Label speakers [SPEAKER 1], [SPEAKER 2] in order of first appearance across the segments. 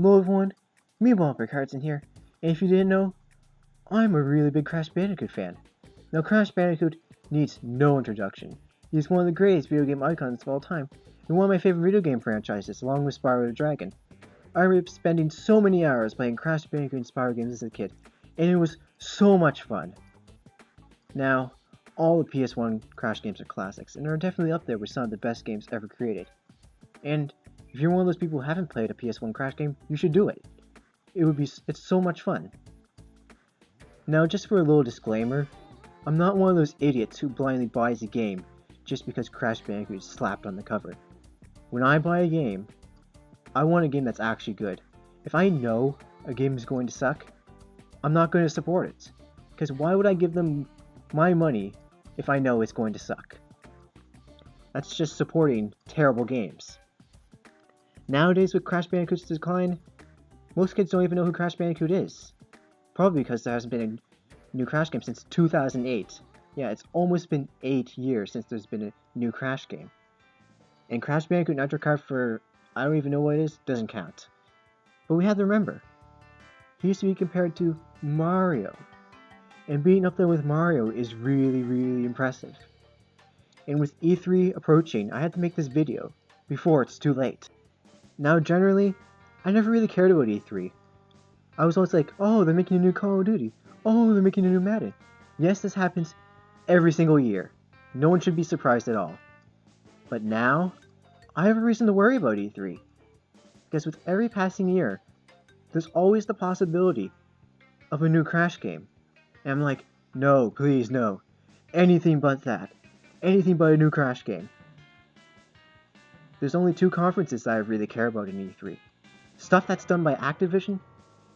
[SPEAKER 1] Hello everyone, me Bumper Cards in here, and if you didn't know, I'm a really big Crash Bandicoot fan. Now Crash Bandicoot needs no introduction. He's one of the greatest video game icons of all time, and one of my favorite video game franchises, along with Spyro the Dragon. I remember spending so many hours playing Crash Bandicoot and Spyro games as a kid, and it was so much fun. Now, all the PS1 Crash games are classics, and are definitely up there with some of the best games ever created. And if you're one of those people who haven't played a PS1 Crash game, you should do it. It's so much fun. Now, just for a little disclaimer, I'm not one of those idiots who blindly buys a game just because Crash Bandicoot is slapped on the cover. When I buy a game, I want a game that's actually good. If I know a game is going to suck, I'm not going to support it. Because why would I give them my money if I know it's going to suck? That's just supporting terrible games. Nowadays, with Crash Bandicoot's decline, most kids don't even know who Crash Bandicoot is. Probably because there hasn't been a new Crash game since 2008. Yeah, it's almost been 8 years since there's been a new Crash game. And Crash Bandicoot Nitro Kart for, I don't even know what it is, doesn't count. But we have to remember, he used to be compared to Mario. And being up there with Mario is really, really impressive. And with E3 approaching, I had to make this video before it's too late. Now, generally, I never really cared about E3. I was always like, oh, they're making a new Call of Duty. Oh, they're making a new Madden. Yes, this happens every single year. No one should be surprised at all. But now, I have a reason to worry about E3. Because with every passing year, there's always the possibility of a new Crash game. And I'm like, no, please, no. Anything but that. Anything but a new Crash game. There's only two conferences that I really care about in E3. Stuff that's done by Activision,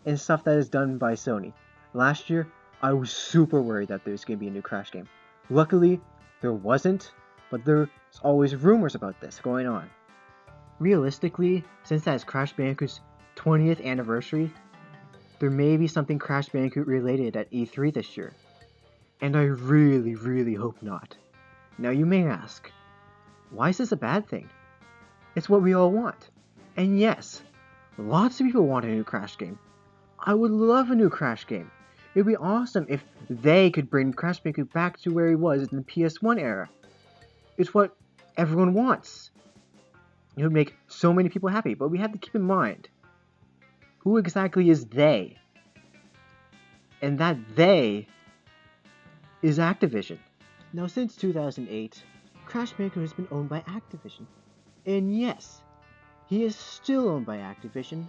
[SPEAKER 1] and stuff that is done by Sony. Last year, I was super worried that there was going to be a new Crash game. Luckily, there wasn't, but there's always rumors about this going on. Realistically, since that is Crash Bandicoot's 20th anniversary, there may be something Crash Bandicoot related at E3 this year. And I really, really hope not. Now you may ask, why is this a bad thing? It's what we all want. And yes, lots of people want a new Crash game. I would love a new Crash game. It would be awesome if they could bring Crash Bandicoot back to where he was in the PS1 era. It's what everyone wants. It would make so many people happy, but we have to keep in mind, who exactly is they? And that they is Activision. Now, since 2008, Crash Bandicoot has been owned by Activision. And yes, he is still owned by Activision,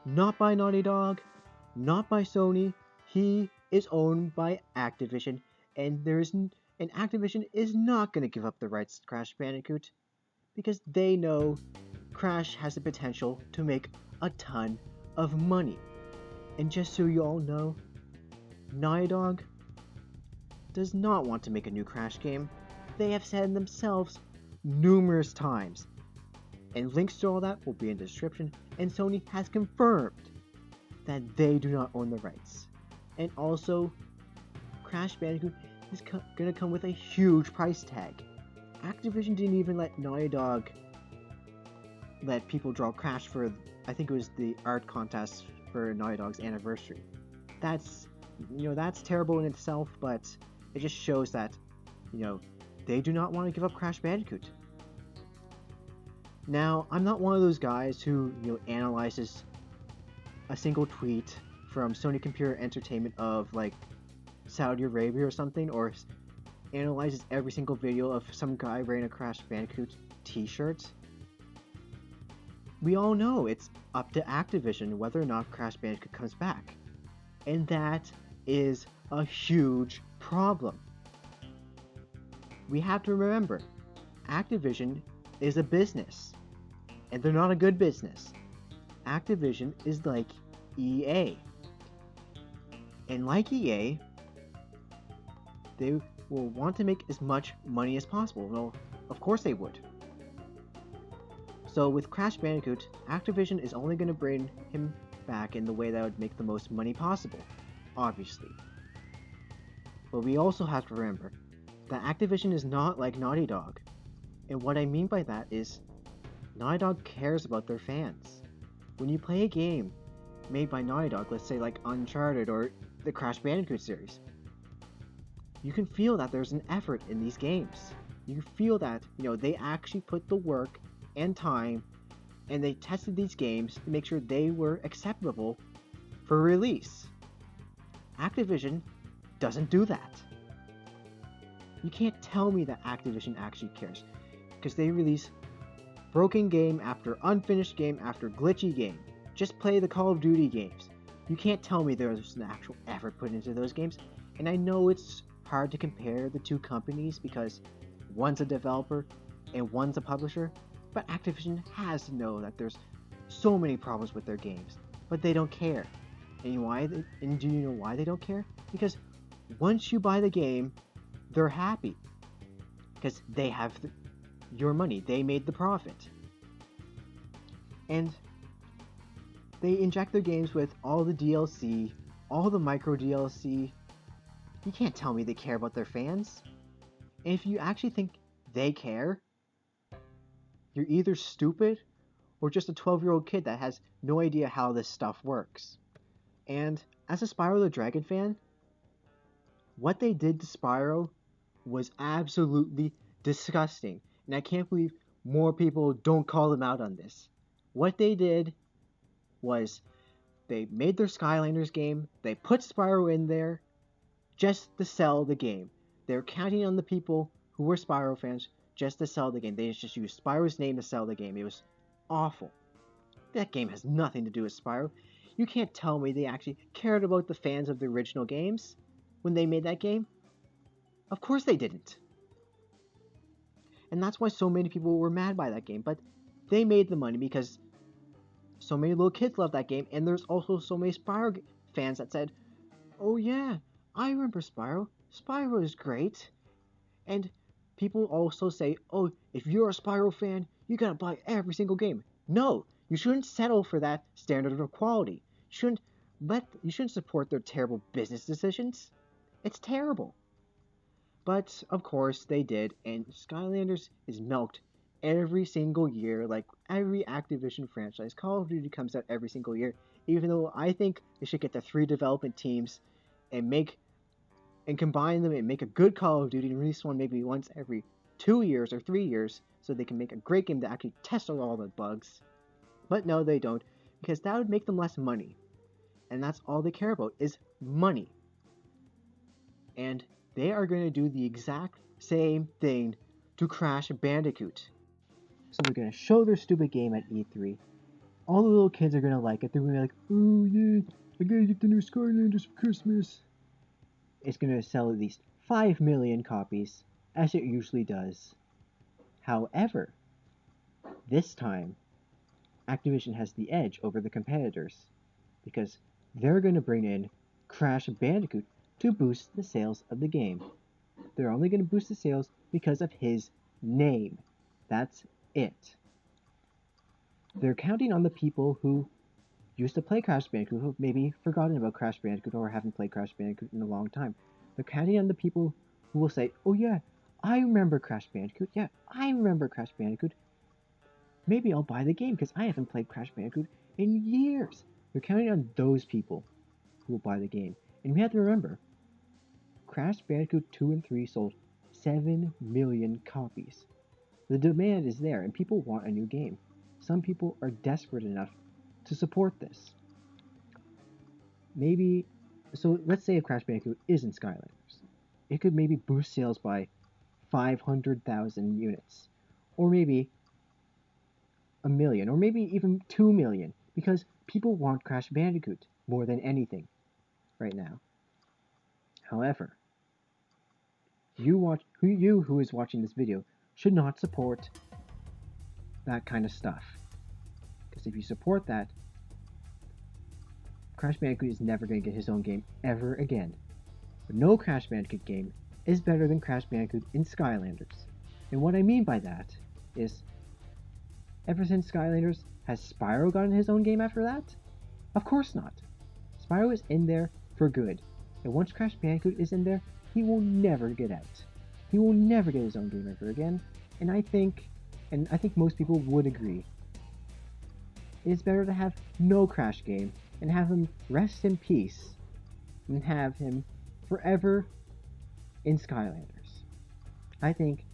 [SPEAKER 1] not by Naughty Dog, not by Sony. He is owned by Activision, and Activision is not going to give up the rights to Crash Bandicoot because they know Crash has the potential to make a ton of money. And just so you all know, Naughty Dog does not want to make a new Crash game. They have said themselves numerous times. And links to all that will be in the description, and Sony has confirmed that they do not own the rights. And also, Crash Bandicoot is gonna come with a huge price tag. Activision didn't even let Naughty Dog let people draw Crash for, I think it was the art contest for Naughty Dog's anniversary. That's terrible in itself, but it just shows that, they do not want to give up Crash Bandicoot. Now, I'm not one of those guys who, analyzes a single tweet from Sony Computer Entertainment of, Saudi Arabia or something, or analyzes every single video of some guy wearing a Crash Bandicoot t-shirt. We all know it's up to Activision whether or not Crash Bandicoot comes back. And that is a huge problem. We have to remember, Activision is a business. And they're not a good business. Activision is like EA. And like EA, they will want to make as much money as possible. Well, of course they would. So with Crash Bandicoot, Activision is only going to bring him back in the way that would make the most money possible, obviously. But we also have to remember that Activision is not like Naughty Dog. And what I mean by that is, Naughty Dog cares about their fans. when you play a game made by Naughty Dog, let's say like Uncharted or the Crash Bandicoot series, you can feel that there's an effort in these games. You can feel that, they actually put the work and time, and they tested these games to make sure they were acceptable for release. Activision doesn't do that. You can't tell me that Activision actually cares, because they release broken game after unfinished game after glitchy game. Just play the Call of Duty games. You can't tell me there's an actual effort put into those games. And I know it's hard to compare the two companies because one's a developer and one's a publisher, but Activision has to know that there's so many problems with their games, but they don't care. And do you know why they don't care? Because once you buy the game, they're happy because they have your money. They made the profit. And they inject their games with all the DLC, all the micro DLC. You can't tell me they care about their fans. And if you actually think they care, you're either stupid or just a 12-year-old kid that has no idea how this stuff works. And as a Spyro the Dragon fan, what they did to Spyro was absolutely disgusting. And I can't believe more people don't call them out on this. What they did was they made their Skylanders game, they put Spyro in there just to sell the game. They're counting on the people who were Spyro fans just to sell the game. They just used Spyro's name to sell the game. It was awful. That game has nothing to do with Spyro. You can't tell me they actually cared about the fans of the original games when they made that game. Of course they didn't. And that's why so many people were mad by that game. But they made the money because so many little kids love that game. And there's also so many Spyro fans that said, oh yeah, I remember Spyro. Spyro is great. And people also say, oh, if you're a Spyro fan, you gotta buy every single game. No, you shouldn't settle for that standard of quality. You shouldn't support their terrible business decisions. It's terrible. But of course they did, and Skylanders is milked every single year, like every Activision franchise. Call of Duty comes out every single year, even though I think they should get the 3 development teams and combine them and make a good Call of Duty and release one maybe once every 2 years or 3 years so they can make a great game to actually test out all the bugs. But no, they don't, because that would make them less money. And that's all they care about is money. And they are going to do the exact same thing to Crash Bandicoot. So they're going to show their stupid game at E3. All the little kids are going to like it. They're going to be like, oh yeah, I gotta get the new Skylanders for Christmas. It's going to sell at least 5 million copies, as it usually does. However, this time, Activision has the edge over the competitors, because they're going to bring in Crash Bandicoot to boost the sales of the game. They're only going to boost the sales because of his name. That's it. They're counting on the people who used to play Crash Bandicoot, who have maybe forgotten about Crash Bandicoot or haven't played Crash Bandicoot in a long time. They're counting on the people who will say, oh yeah, I remember Crash Bandicoot. Yeah, I remember Crash Bandicoot. Maybe I'll buy the game because I haven't played Crash Bandicoot in years. They're counting on those people who will buy the game. And we have to remember, Crash Bandicoot 2 and 3 sold 7 million copies. The demand is there, and people want a new game. Some people are desperate enough to support this. So let's say if Crash Bandicoot isn't Skylanders. It could maybe boost sales by 500,000 units. Or maybe 1 million, or maybe even 2 million, because people want Crash Bandicoot more than anything right now. However, you who is watching this video should not support that kind of stuff. Because if you support that, Crash Bandicoot is never going to get his own game ever again. But no Crash Bandicoot game is better than Crash Bandicoot in Skylanders. And what I mean by that is, ever since Skylanders, has Spyro gotten his own game after that? Of course not. Spyro is in there for good. And once Crash Bandicoot is in there, he will never get out. He will never get his own game ever again. And I think most people would agree. It's better to have no Crash game and have him rest in peace than have him forever in Skylanders. I think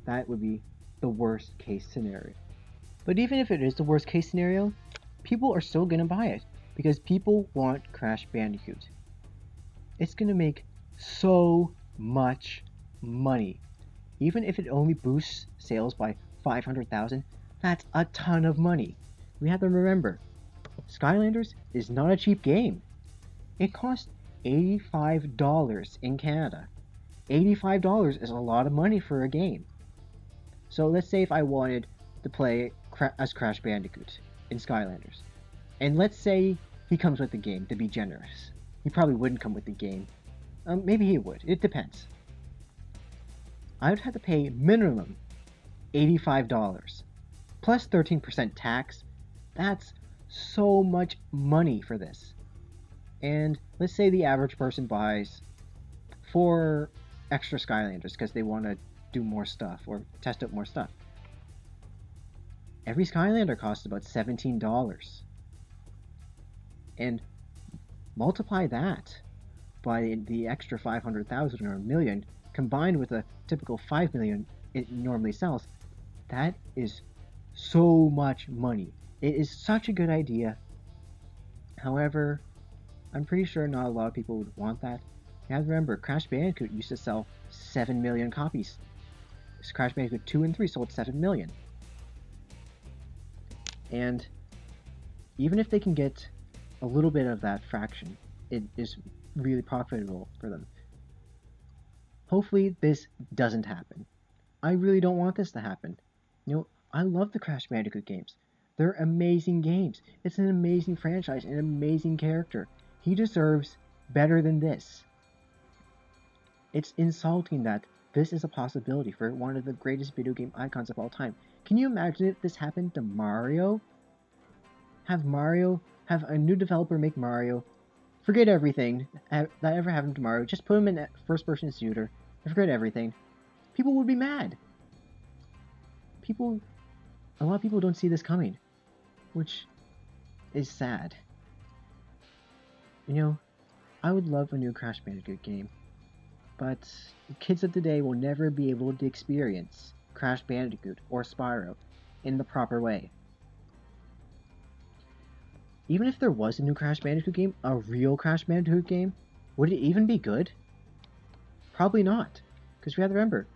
[SPEAKER 1] that would be the worst case scenario. But even if it is the worst case scenario, people are still gonna buy it because people want Crash Bandicoot. It's gonna make so much money. Even if it only boosts sales by 500,000, that's a ton of money. We have to remember, Skylanders is not a cheap game. It costs $85 in Canada. $85 is a lot of money for a game. So let's say if I wanted to play as Crash Bandicoot in Skylanders, and let's say he comes with the game to be generous. He probably wouldn't come with the game. Maybe he would. It depends. I would have to pay minimum $85 plus 13% tax. That's so much money for this. And let's say the average person buys 4 extra Skylanders because they want to do more stuff or test out more stuff. Every Skylander costs about $17. And multiply that by the extra 500,000 or a million combined with a typical 5 million it normally sells. That is so much money. It is such a good idea. However, I'm pretty sure not a lot of people would want that. You have to remember, Crash Bandicoot used to sell 7 million copies. Crash Bandicoot 2 and 3 sold 7 million. And even if they can get a little bit of that fraction, it is really profitable for them. Hopefully this doesn't happen. I really don't want this to happen. I love the Crash Bandicoot games. They're amazing games. It's an amazing franchise, an amazing character. He deserves better than this. It's insulting that this is a possibility for one of the greatest video game icons of all time. Can you imagine if this happened to Mario? Have a new developer make Mario. Forget everything that ever happened to Mario. Just put him in a first-person shooter. Forget everything. People would be mad. A lot of people don't see this coming, which is sad. I would love a new Crash Bandicoot game, but the kids of today will never be able to experience Crash Bandicoot or Spyro in the proper way. Even if there was a new Crash Bandicoot game, a real Crash Bandicoot game, would it even be good? Probably not, because we have to remember,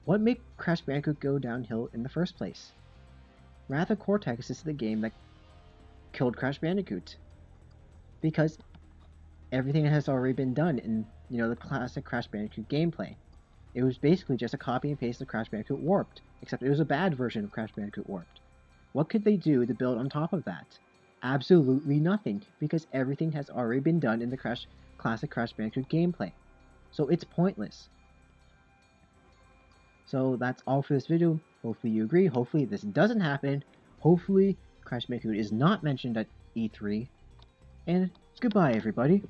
[SPEAKER 1] what made Crash Bandicoot go downhill in the first place? Wrath of Cortex is the game that killed Crash Bandicoot, because everything has already been done in, the classic Crash Bandicoot gameplay. It was basically just a copy and paste of Crash Bandicoot Warped, except it was a bad version of Crash Bandicoot Warped. What could they do to build on top of that? Absolutely nothing, because everything has already been done in the classic Crash Bandicoot gameplay. So it's pointless. So that's all for this video. Hopefully you agree. Hopefully this doesn't happen. Hopefully Crash Bandicoot is not mentioned at E3. And goodbye, everybody.